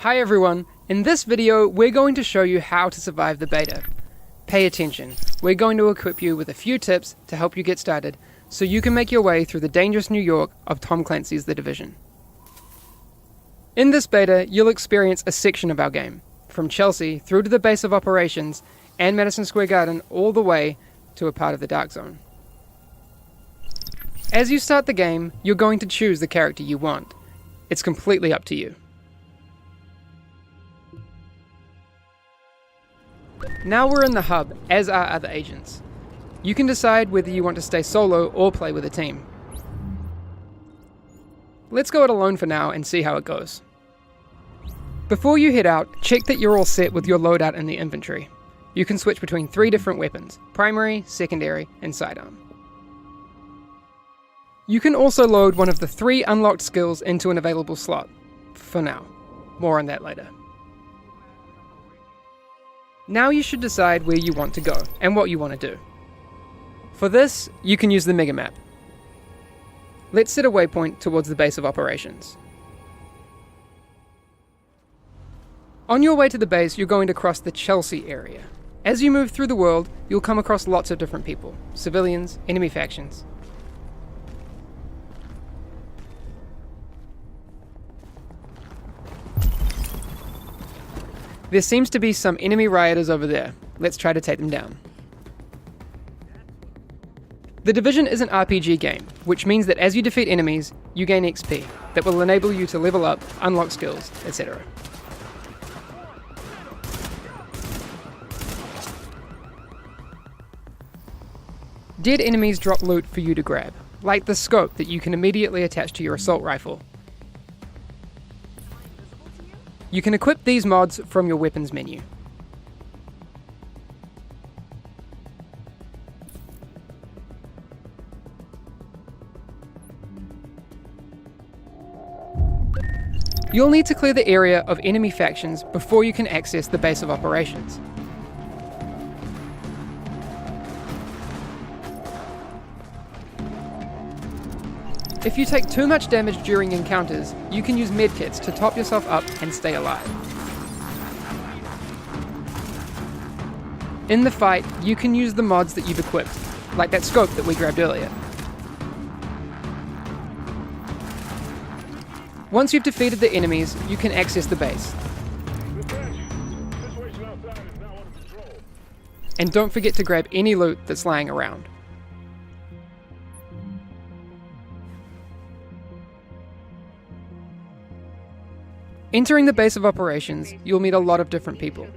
Hi everyone, in this video we're going to show you how to survive the beta. Pay attention, we're going to equip you with a few tips to help you get started so you can make your way through the dangerous New York of Tom Clancy's The Division. In this beta, you'll experience a section of our game, from Chelsea through to the base of operations and Madison Square Garden all the way to a part of the Dark Zone. As you start the game, you're going to choose the character you want. It's completely up to you. Now we're in the hub, as are other agents. You can decide whether you want to stay solo or play with a team. Let's go it alone for now and see how it goes. Before you head out, check that you're all set with your loadout in the inventory. You can switch between 3 different weapons: primary, secondary, and sidearm. You can also load one of the 3 unlocked skills into an available slot. For now. More on that later. Now you should decide where you want to go and what you want to do. For this, you can use the mega map. Let's set a waypoint towards the base of operations. On your way to the base, you're going to cross the Chelsea area. As you move through the world, you'll come across lots of different people: civilians, enemy factions. There seems to be some enemy rioters over there. Let's try to take them down. The Division is an RPG game, which means that as you defeat enemies, you gain XP that will enable you to level up, unlock skills, etc. Dead enemies drop loot for you to grab, like the scope that you can immediately attach to your assault rifle. You can equip these mods from your weapons menu. You'll need to clear the area of enemy factions before you can access the base of operations. If you take too much damage during encounters, you can use medkits to top yourself up and stay alive. In the fight, you can use the mods that you've equipped, like that scope that we grabbed earlier. Once you've defeated the enemies, you can access the base. And don't forget to grab any loot that's lying around. Entering the base of operations, you'll meet a lot of different people.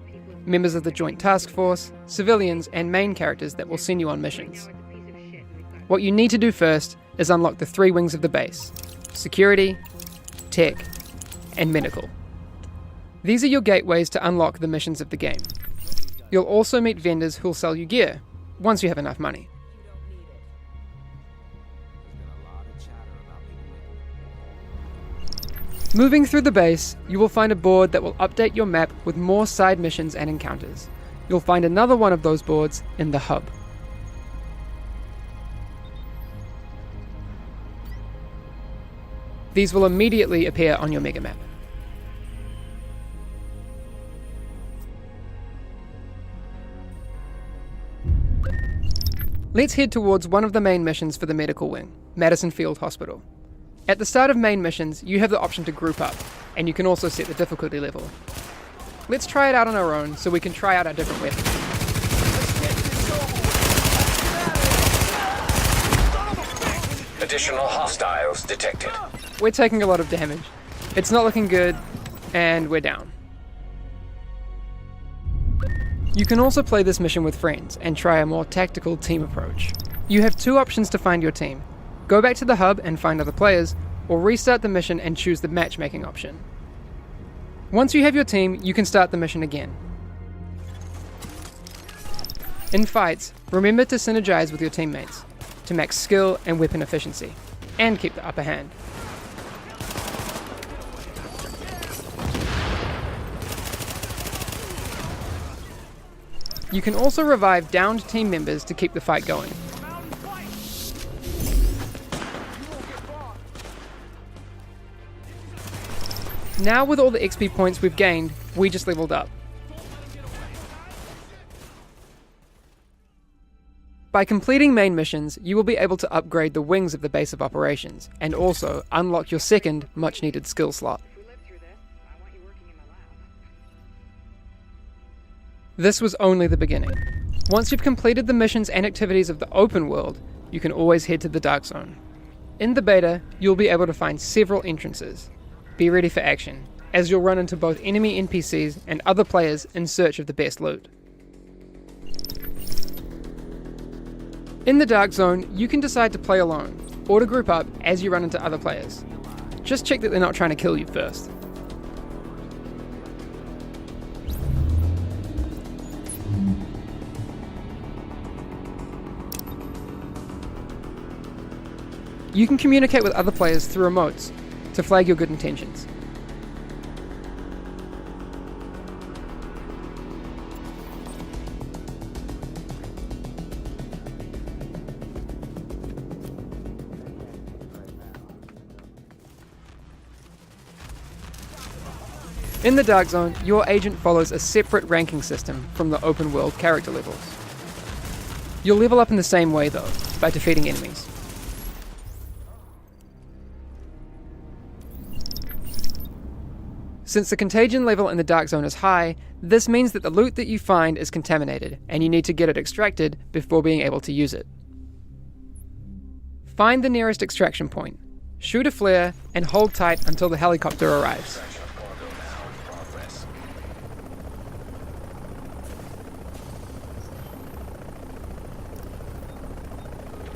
Members of the Joint Task Force, civilians, and main characters that will send you on missions. What you need to do first is unlock the 3 wings of the base: security, tech, and medical. These are your gateways to unlock the missions of the game. You'll also meet vendors who'll sell you gear, once you have enough money. Moving through the base, you will find a board that will update your map with more side missions and encounters. You'll find another one of those boards in the hub. These will immediately appear on your mega map. Let's head towards one of the main missions for the medical wing, Madison Field Hospital. At the start of main missions, you have the option to group up, and you can also set the difficulty level. Let's try it out on our own so we can try out our different weapons. Additional hostiles detected. We're taking a lot of damage. It's not looking good, and we're down. You can also play this mission with friends and try a more tactical team approach. You have 2 options to find your team. Go back to the hub and find other players, or restart the mission and choose the matchmaking option. Once you have your team, you can start the mission again. In fights, remember to synergize with your teammates, to max skill and weapon efficiency, and keep the upper hand. You can also revive downed team members to keep the fight going. Now with all the XP points we've gained, we just leveled up. By completing main missions, you will be able to upgrade the wings of the base of operations, and also unlock your second, much-needed skill slot. This was only the beginning. Once you've completed the missions and activities of the open world, you can always head to the Dark Zone. In the beta, you'll be able to find several entrances. Be ready for action, as you'll run into both enemy NPCs and other players in search of the best loot. In the Dark Zone, you can decide to play alone, or to group up as you run into other players. Just check that they're not trying to kill you first. You can communicate with other players through remotes to flag your good intentions. In the Dark Zone, your agent follows a separate ranking system from the open world character levels. You'll level up in the same way though, by defeating enemies. Since the contagion level in the Dark Zone is high, this means that the loot that you find is contaminated, and you need to get it extracted before being able to use it. Find the nearest extraction point, shoot a flare, and hold tight until the helicopter arrives.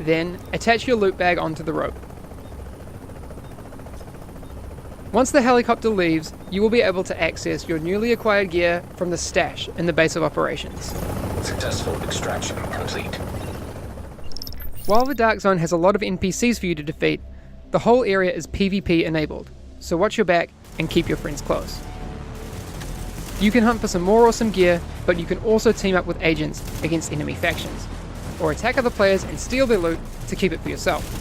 Then, attach your loot bag onto the rope. Once the helicopter leaves, you will be able to access your newly acquired gear from the stash in the base of operations. Successful extraction complete. While the Dark Zone has a lot of NPCs for you to defeat, the whole area is PvP enabled, so watch your back and keep your friends close. You can hunt for some more awesome gear, but you can also team up with agents against enemy factions, or attack other players and steal their loot to keep it for yourself.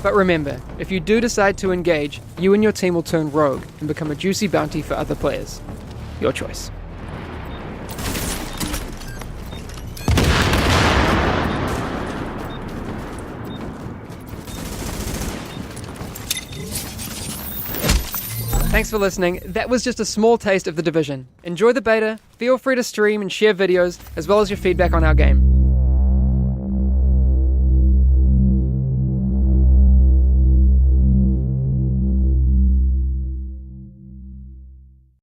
But remember, if you do decide to engage, you and your team will turn rogue and become a juicy bounty for other players. Your choice. Thanks for listening. That was just a small taste of The Division. Enjoy the beta, feel free to stream and share videos, as well as your feedback on our game.